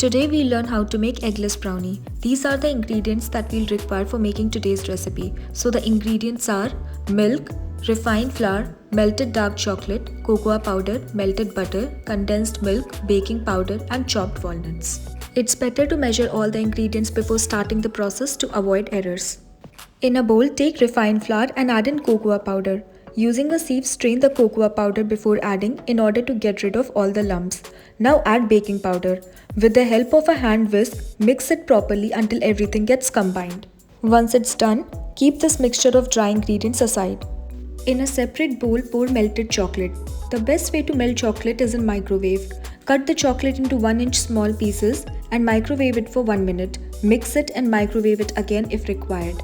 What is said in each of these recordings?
Today we'll learn how to make eggless brownie. These are the ingredients that we'll require for making today's recipe. So the ingredients are milk, refined flour, melted dark chocolate, cocoa powder, melted butter, condensed milk, baking powder and chopped walnuts. It's better to measure all the ingredients before starting the process to avoid errors. In a bowl, take refined flour and add in cocoa powder. Using a sieve, strain the cocoa powder before adding in order to get rid of all the lumps. Now add baking powder. With the help of a hand whisk, mix it properly until everything gets combined. Once it's done, keep this mixture of dry ingredients aside. In a separate bowl, pour melted chocolate. The best way to melt chocolate is in microwave. Cut the chocolate into 1-inch small pieces and microwave it for 1 minute. Mix it and microwave it again if required.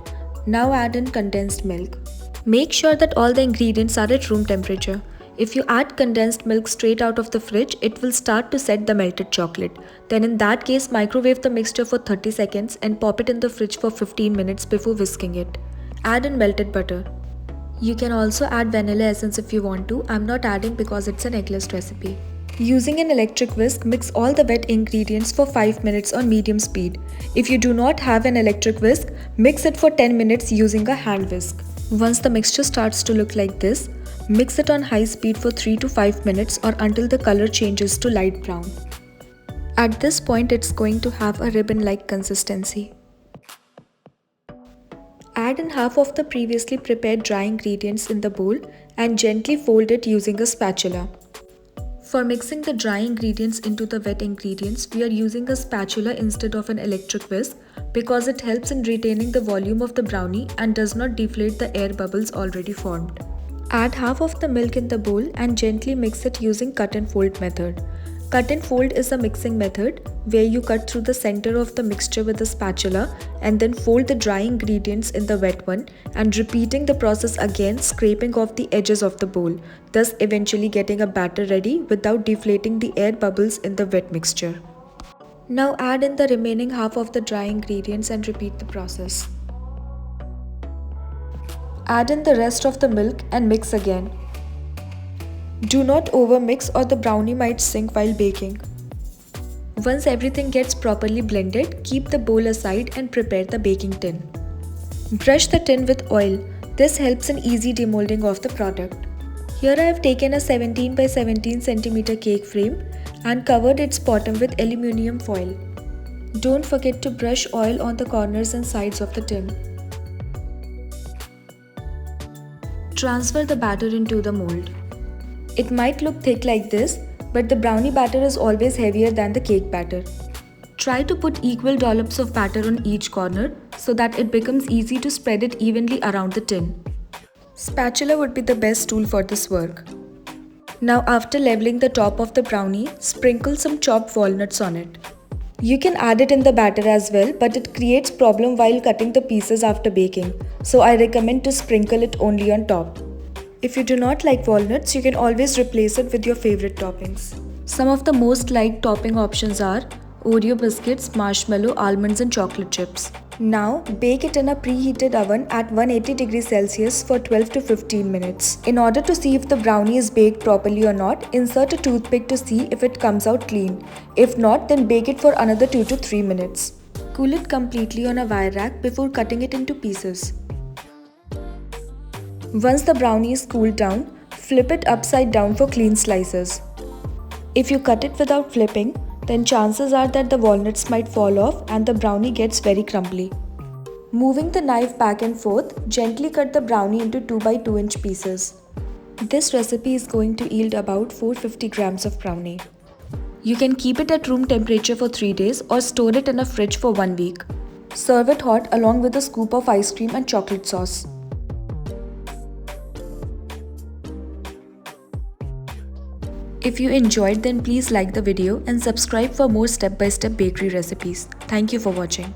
Now add in condensed milk. Make sure that all the ingredients are at room temperature. If you add condensed milk straight out of the fridge, it will start to set the melted chocolate. Then in that case, microwave the mixture for 30 seconds and pop it in the fridge for 15 minutes before whisking it. Add in melted butter. You can also add vanilla essence if you want to. I'm not adding because it's an eggless recipe. Using an electric whisk, mix all the wet ingredients for 5 minutes on medium speed. If you do not have an electric whisk, mix it for 10 minutes using a hand whisk. Once the mixture starts to look like this, mix it on high speed for 3 to 5 minutes or until the color changes to light brown. At this point, it's going to have a ribbon-like consistency. Add in half of the previously prepared dry ingredients in the bowl and gently fold it using a spatula. For mixing the dry ingredients into the wet ingredients, we are using a spatula instead of an electric whisk because it helps in retaining the volume of the brownie and does not deflate the air bubbles already formed. Add half of the milk in the bowl and gently mix it using cut and fold method. Cut and fold is a mixing method where you cut through the center of the mixture with a spatula and then fold the dry ingredients in the wet one and repeating the process again, scraping off the edges of the bowl, thus eventually getting a batter ready without deflating the air bubbles in the wet mixture. Now add in the remaining half of the dry ingredients and repeat the process. Add in the rest of the milk and mix again. Do not overmix or the brownie might sink while baking. Once everything gets properly blended, keep the bowl aside and prepare the baking tin. Brush the tin with oil. This helps in easy demolding of the product. Here I have taken a 17 by 17 cm cake frame and covered its bottom with aluminium foil. Don't forget to brush oil on the corners and sides of the tin. Transfer the batter into the mold. It might look thick like this, but the brownie batter is always heavier than the cake batter. Try to put equal dollops of batter on each corner so that it becomes easy to spread it evenly around the tin. Spatula would be the best tool for this work. Now after leveling the top of the brownie, sprinkle some chopped walnuts on it. You can add it in the batter as well, but it creates problem while cutting the pieces after baking, so I recommend to sprinkle it only on top. If you do not like walnuts, you can always replace it with your favorite toppings. Some of the most liked topping options are Oreo biscuits, marshmallow, almonds and chocolate chips. Now, bake it in a preheated oven at 180 degrees Celsius for 12 to 15 minutes. In order to see if the brownie is baked properly or not, insert a toothpick to see if it comes out clean. If not, then bake it for another 2 to 3 minutes. Cool it completely on a wire rack before cutting it into pieces. Once the brownie is cooled down, flip it upside down for clean slices. If you cut it without flipping, then chances are that the walnuts might fall off and the brownie gets very crumbly. Moving the knife back and forth, gently cut the brownie into 2 by 2 inch pieces. This recipe is going to yield about 450 grams of brownie. You can keep it at room temperature for 3 days or store it in a fridge for 1 week. Serve it hot along with a scoop of ice cream and chocolate sauce. If you enjoyed, then please like the video and subscribe for more step-by-step bakery recipes. Thank you for watching.